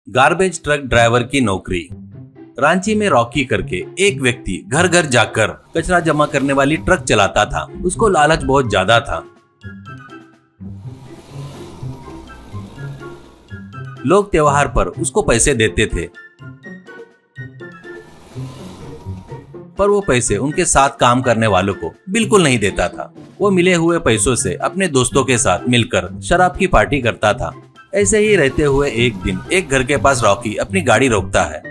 Garbage truck driver की नौकरी। रांची में रॉकी करके एक व्यक्ति घर घर जाकर कचरा जमा करने वाली ट्रक चलाता था। उसको लालच बहुत ज्यादा था। लोग त्योहार पर उसको पैसे देते थे, पर वो पैसे उनके साथ काम करने वालों को बिल्कुल नहीं देता था। वो मिले हुए पैसों से अपने दोस्तों के साथ मिलकर शराब की पार्टी करता था। ऐसे ही रहते हुए एक दिन एक घर के पास रॉकी अपनी गाड़ी रोकता है।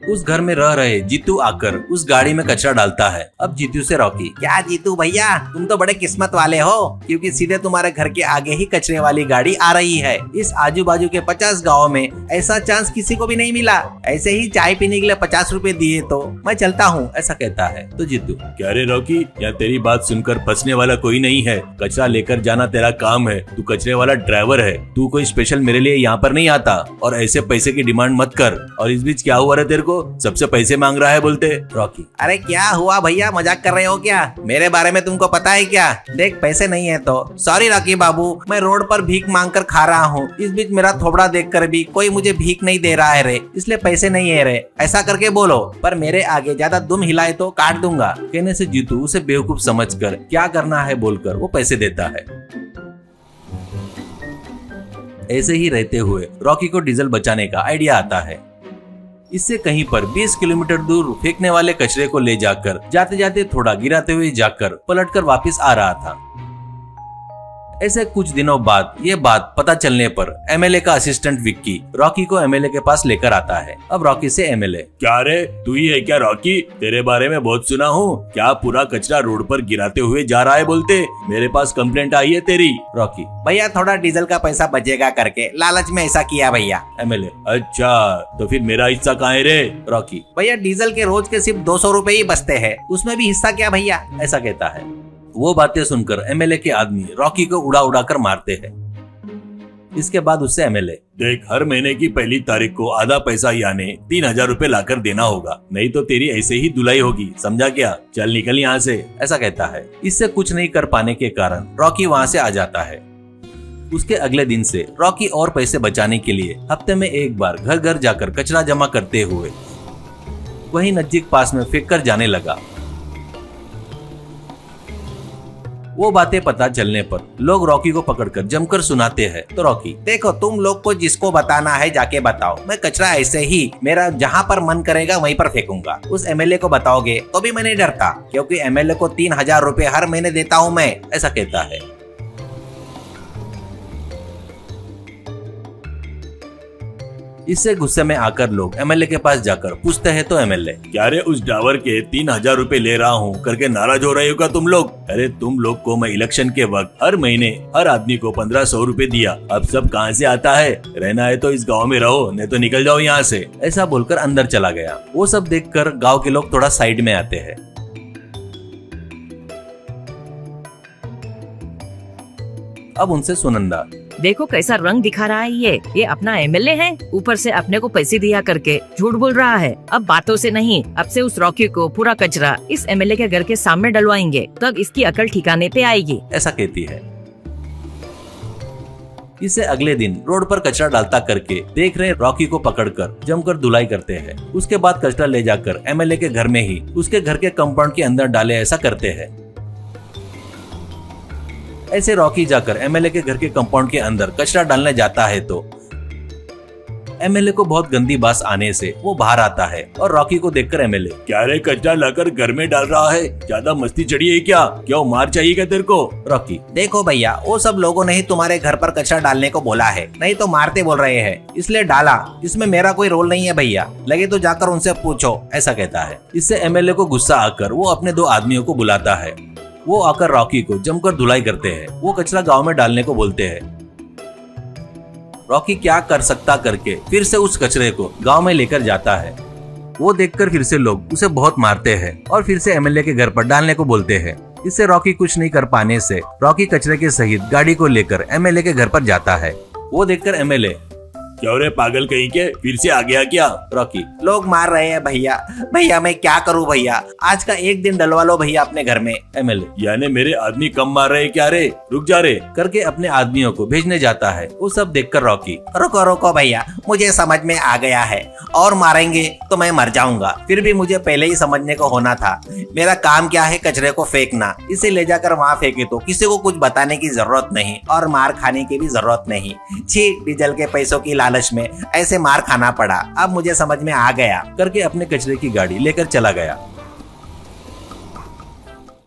उस घर में रह रहे जीतू आकर उस गाड़ी में कचरा डालता है। अब जीतू से रॉकी, क्या जीतू भैया, तुम तो बड़े किस्मत वाले हो, क्योंकि सीधे तुम्हारे घर के आगे ही कचरे वाली गाड़ी आ रही है। इस आजू बाजू के 50 गाँव में ऐसा चांस किसी को भी नहीं मिला। ऐसे ही चाय पीने के लिए 50 रुपए दिए तो मैं चलता हूँ, ऐसा कहता है। तो जीतू, क्या रे रॉकी, यहाँ तेरी बात सुनकर फंसने वाला कोई नहीं है। कचरा लेकर जाना तेरा काम है। तू कचरे वाला ड्राइवर है। तू कोई स्पेशल मेरे लिए यहाँ पर नहीं आता और ऐसे पैसे की डिमांड मत कर। और इस बीच क्या हुआ रे तेरे को, सबसे पैसे मांग रहा है बोलते। रॉकी, अरे क्या हुआ भैया, मजाक कर रहे हो क्या? मेरे बारे में तुमको पता है क्या? देख, पैसे नहीं है तो सॉरी रॉकी बाबू, मैं रोड पर भीख मांग कर खा रहा हूँ। इस बीच मेरा थोबड़ा देखकर भी कोई मुझे भीख नहीं दे रहा है रे, इसलिए पैसे नहीं है रे, ऐसा करके बोलो। पर मेरे आगे ज्यादा दुम हिलाए तो काट दूंगा। कहने से जीतू उसे बेवकूफ समझकर क्या करना है बोलकर वो पैसे देता है। ऐसे ही रहते हुए रॉकी को डीजल बचाने का आइडिया आता है। इससे कहीं पर 20 किलोमीटर दूर फेंकने वाले कचरे को ले जाकर जाते जाते थोड़ा गिराते हुए जाकर पलटकर वापस आ रहा था। ऐसे कुछ दिनों बाद ये बात पता चलने पर एमएलए का असिस्टेंट विक्की रॉकी को एमएलए के पास लेकर आता है। अब रॉकी से एमएलए, क्या रे, तू ही है क्या रॉकी? तेरे बारे में बहुत सुना हूँ। क्या पूरा कचरा रोड पर गिराते हुए जा रहा है बोलते? मेरे पास कंप्लेंट आई है तेरी। रॉकी, भैया थोड़ा डीजल का पैसा बचेगा करके लालच में ऐसा किया भैया। एमएलए, अच्छा तो फिर मेरा हिस्सा कहाँ है रे? रॉकी, भैया डीजल के रोज के सिर्फ 200 रुपए ही बचते हैं, उसमें भी हिस्सा क्या भैया, ऐसा कहता है। वो बातें सुनकर एमएलए के आदमी रॉकी को उड़ा उड़ा कर मारते हैं। इसके बाद उससे एमएलए, देख, हर महीने की 1 तारीख को आधा पैसा यानी 3000 रुपए लाकर देना होगा, नहीं तो तेरी ऐसे ही धुलाई होगी, समझा क्या? चल निकल यहाँ से, ऐसा कहता है। इससे कुछ नहीं कर पाने के कारण रॉकी वहाँ से आ जाता है। उसके अगले दिन से रॉकी और पैसे बचाने के लिए हफ्ते में एक बार घर घर जाकर कचरा जमा करते हुए वही नजदीक पास में फेंक कर जाने लगा। वो बातें पता चलने पर लोग रॉकी को पकड़कर जमकर सुनाते हैं। तो रॉकी, देखो, तुम लोग को जिसको बताना है जाके बताओ, मैं कचरा ऐसे ही मेरा जहाँ पर मन करेगा वहीं पर फेंकूंगा। उस एमएलए को बताओगे तो भी मैं नहीं डरता, क्योंकि एमएलए को 3000 रुपए हर महीने देता हूँ मैं, ऐसा कहता है। इससे गुस्से में आकर लोग एमएलए के पास जाकर पूछते हैं। तो एमएलए, क्या रे, उस ड्राइवर के 3000 रुपए ले रहा हूँ करके नाराज हो रहे हो क्या तुम लोग? अरे तुम लोग को मैं इलेक्शन के वक्त हर महीने हर आदमी को 1500 रुपए दिया, अब सब कहाँ से आता है? रहना है तो इस गाँव में रहो, नहीं तो निकल जाओ यहाँ से, ऐसा बोलकर अंदर चला गया। वो सब देखकर गाँव के लोग थोड़ा साइड में आते हैं। अब उनसे सुनंदा, देखो कैसा रंग दिखा रहा है ये अपना एमएलए है, ऊपर से अपने को पैसे दिया करके झूठ बोल रहा है। अब बातों से नहीं, अब से उस रॉकी को पूरा कचरा इस एमएलए के घर के सामने डलवाएंगे, तब इसकी अकल ठिकाने पे आएगी, ऐसा कहती है। इसे अगले दिन रोड पर कचरा डालता करके देख रहे रॉकी को पकड़कर जमकर धुलाई करते हैं। उसके बाद कचरा ले जाकर एमएलए के घर में ही उसके घर के कंपाउंड के अंदर डाले, ऐसा करते हैं। ऐसे रॉकी जाकर एमएलए के घर के कंपाउंड के अंदर कचरा डालने जाता है तो एमएलए को बहुत गंदी बात आने से वो बाहर आता है और रॉकी को देखकर एमएलए, क्या रे, कचरा लाकर घर में डाल रहा है? ज्यादा मस्ती चढ़ी है क्या? क्यों मार चाहिए क्या तेरे को? रॉकी, देखो भैया, वो सब लोगों ने ही तुम्हारे घर पर कचरा डालने को बोला है, नहीं तो मारते बोल रहे हैं, इसलिए डाला। इसमें मेरा कोई रोल नहीं है भैया, लगे तो जाकर उनसे पूछो, ऐसा कहता है। इससे एमएलए को गुस्सा आकर वो अपने 2 आदमियों को बुलाता है। वो आकर रॉकी को जमकर धुलाई करते हैं। वो कचरा गांव में डालने को बोलते हैं। रॉकी क्या कर सकता करके फिर से उस कचरे को गांव में लेकर जाता है। वो देखकर फिर से लोग उसे बहुत मारते हैं और फिर से एमएलए के घर पर डालने को बोलते हैं। इससे रॉकी कुछ नहीं कर पाने से रॉकी कचरे के सहित गाड़ी को लेकर एमएलए के घर पर जाता है। वो देखकर एमएलए, क्या रे पागल कहीं के, फिर से आ गया क्या? रॉकी, लोग मार रहे हैं भैया। भैया मैं क्या करूं भैया, आज का एक दिन डलवा लो भैया अपने घर में। एमएलए यानी मेरे आदमी कम मार रहे क्या रे? रुक जा रे। करके अपने आदमियों को भेजने जाता है। वो सब देखकर रॉकी, रुको रुको भैया, मुझे समझ में आ गया है, और मारेंगे तो मैं मर जाऊंगा। फिर भी मुझे पहले ही समझने को होना था। मेरा काम क्या है, कचरे को फेंकना। इसे ले जाकर वहाँ फेंके तो किसी को कुछ बताने की जरूरत नहीं और मार खाने की भी जरूरत नहीं। छी, डीजल के पैसों की लालच में ऐसे मार खाना पड़ा। अब मुझे समझ में आ गया। करके अपने कचरे की गाड़ी लेकर चला गया।